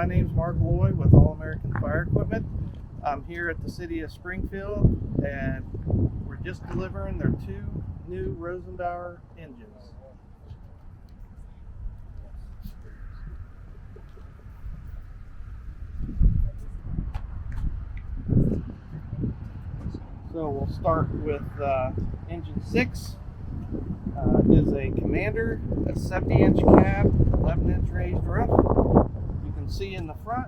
My name's Mark Lloyd with All American Fire Equipment. I'm here at the city of Springfield, and we're just delivering their 2 new Rosenbauer engines. So we'll start with engine 6. Is a Commander, a 70-inch cab, 11-inch raised roof. You can see in the front,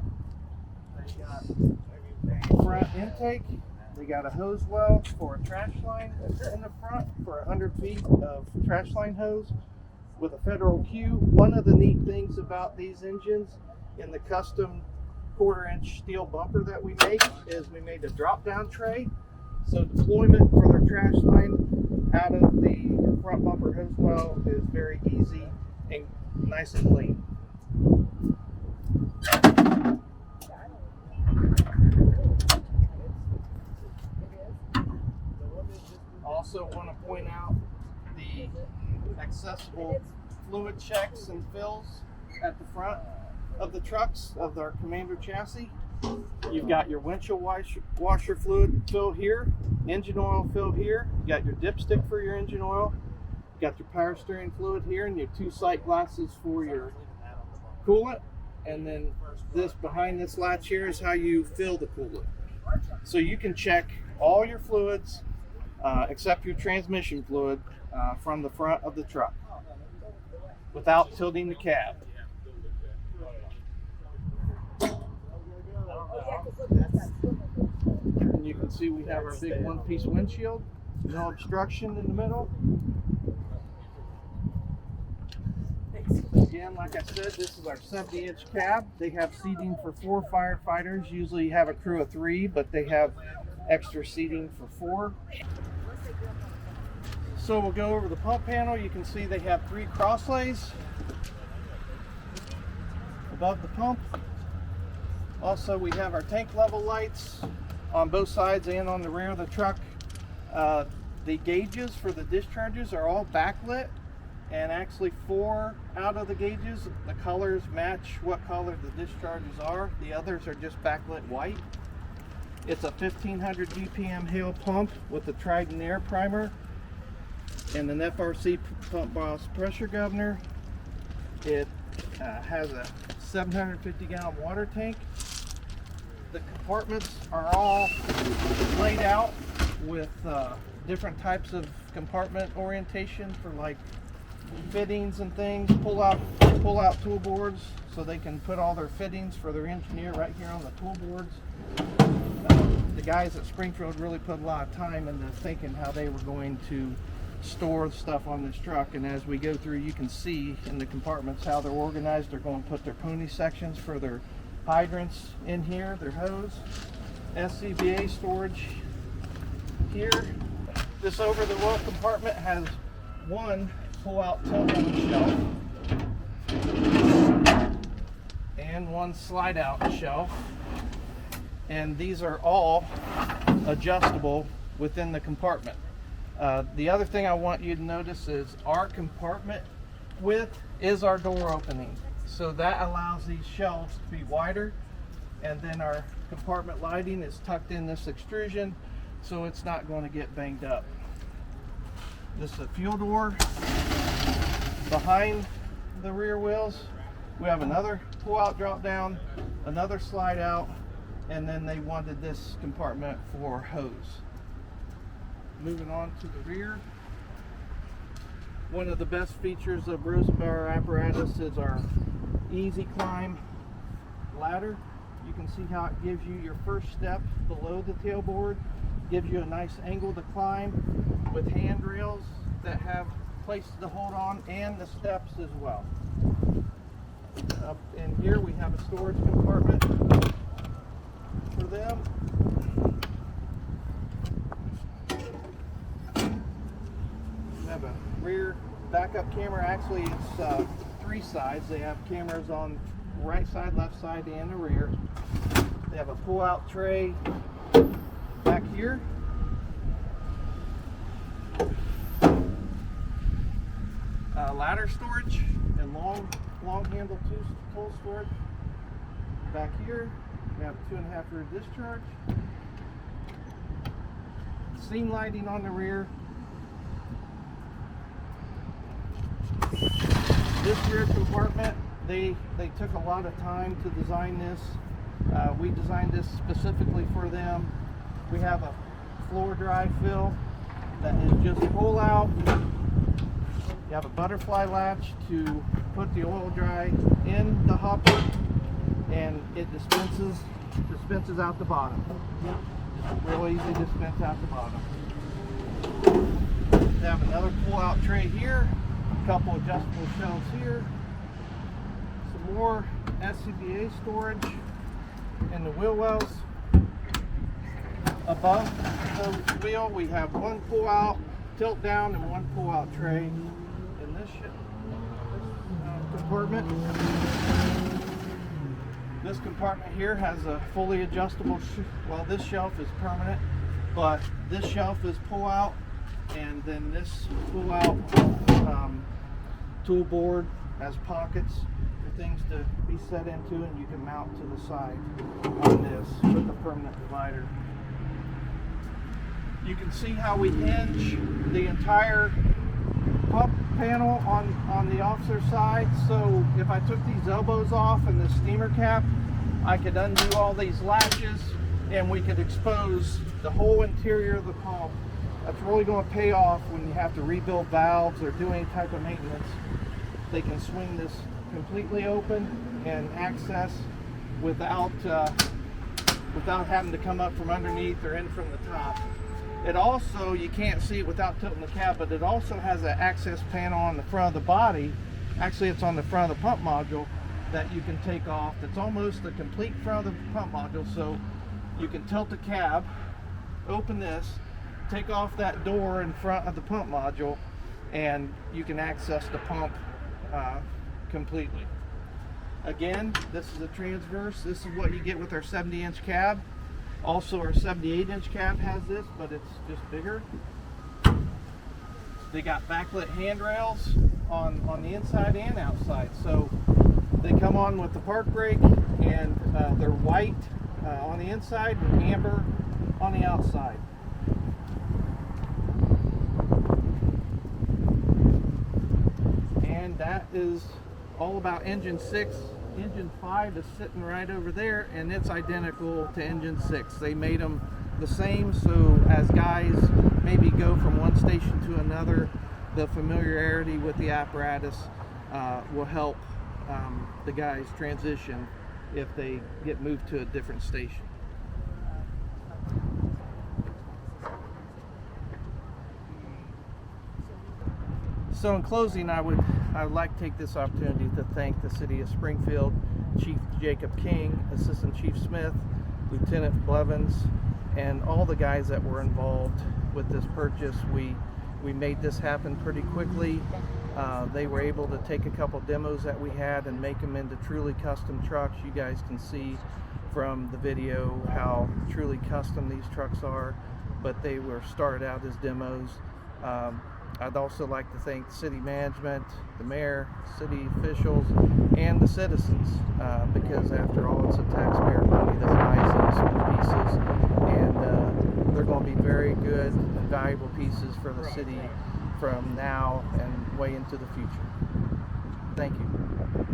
they got a front intake. They got a hose well for a trash line in the front for 100 feet of trash line hose with a federal Q. One of the neat things about these engines in the custom 1/4-inch steel bumper that we make is we made a drop-down tray. So deployment for their trash line out of the front bumper hose well is very easy and nice and clean. Also want to point out the accessible fluid checks and fills at the front of the trucks of our Commander chassis. You've got your windshield washer fluid fill here, engine oil fill here. You got your dipstick for your engine oil. You got your power steering fluid here, and your 2 sight glasses for your coolant. And then this behind this latch here is how you fill the coolant. So you can check all your fluids except your transmission fluid from the front of the truck without tilting the cab. And you can see we have our big 1-piece windshield, no obstruction in the middle. Again, like I said, this is our 70-inch cab. They have seating for 4 firefighters. Usually you have a crew of 3, but they have extra seating for 4. So we'll go over the pump panel. You can see they have 3 crosslays above the pump. Also, we have our tank level lights on both sides and on the rear of the truck. The gauges for the discharges are all backlit, and actually 4 out of the gauges, the colors match what color the discharges are. The others are just backlit white. It's a 1500 GPM Hale pump with a Trident air primer and an FRC pump boss pressure governor. It has a 750 gallon water tank. The compartments are all laid out with different types of compartment orientation for like fittings and things. Pull out tool boards so they can put all their fittings for their engineer right here on the tool boards. The guys at Springfield really put a lot of time into thinking how they were going to store stuff on this truck, and as we go through you can see in the compartments how they're organized. They're going to put their pony sections for their hydrants in here, their hose, SCBA storage here. This over the wheel compartment has 1 pull-out tilt-down shelf and 1 slide-out shelf, and these are all adjustable within the compartment. The other thing I want you to notice is our compartment width is our door opening. So that allows these shelves to be wider, and then our compartment lighting is tucked in this extrusion so it's not going to get banged up. This is a fuel door behind the rear wheels. We have another pull-out drop-down, another slide-out, and then they wanted this compartment for hose. Moving on to the rear. One of the best features of Rosenbauer apparatus is our easy climb ladder. You can see how it gives you your first step below the tailboard, gives you a nice angle to climb with handrails that have places to hold on, and the steps as well. Up in here we have a storage compartment for them. We have a rear backup camera. Actually it's 3 sides. They have cameras on right side, left side, and the rear. They have a pull-out tray back here. Ladder storage and long handle tool storage. Back here, we have 2.5 rear discharge. Scene lighting on the rear. This rear compartment, they took a lot of time to design this. We designed this specifically for them. We have a floor dry fill that is just pull out. You have a butterfly latch to put the oil dry in the hopper, and it dispenses out the bottom. Real easy to dispense out the bottom. We have another pull-out tray here, a couple adjustable shelves here, some more SCBA storage in the wheel wells. Above the wheel, we have one pull-out, tilt down, and one pull-out tray in this compartment. This compartment here has a fully adjustable, well, this shelf is permanent, but this shelf is pull-out, and then this pull-out tool board has pockets for things to be set into, and you can mount to the side on this with the permanent divider. You can see how we hinge the entire pump panel on the officer side. So if I took these elbows off and the steamer cap, I could undo all these latches and we could expose the whole interior of the pump. That's really going to pay off when you have to rebuild valves or do any type of maintenance. They can swing this completely open and access without having to come up from underneath or in from the top. It also, you can't see it without tilting the cab, but it also has an access panel on the front of the body. Actually, it's on the front of the pump module that you can take off. It's almost the complete front of the pump module, so you can tilt the cab, open this, take off that door in front of the pump module, and you can access the pump completely. Again, this is a transverse. This is what you get with our 70-inch cab. Also, our 78-inch cab has this, but it's just bigger. They got backlit handrails on the inside and outside. So they come on with the park brake, and they're white on the inside and amber on the outside. And that is all about engine 6. Engine 5 is sitting right over there, and it's identical to engine 6. They made them the same, so as guys maybe go from one station to another, the familiarity with the apparatus will help the guys transition if they get moved to a different station. So in closing, I would like to take this opportunity to thank the City of Springfield, Chief Jacob King, Assistant Chief Smith, Lieutenant Blevins, and all the guys that were involved with this purchase. We made this happen pretty quickly. They were able to take a couple demos that we had and make them into truly custom trucks. You guys can see from the video how truly custom these trucks are, but they were started out as demos. I'd also like to thank the city management, the mayor, city officials, and the citizens, because after all, it's a taxpayer money that buys these pieces, and they're going to be very good and valuable pieces for the city from now and way into the future. Thank you.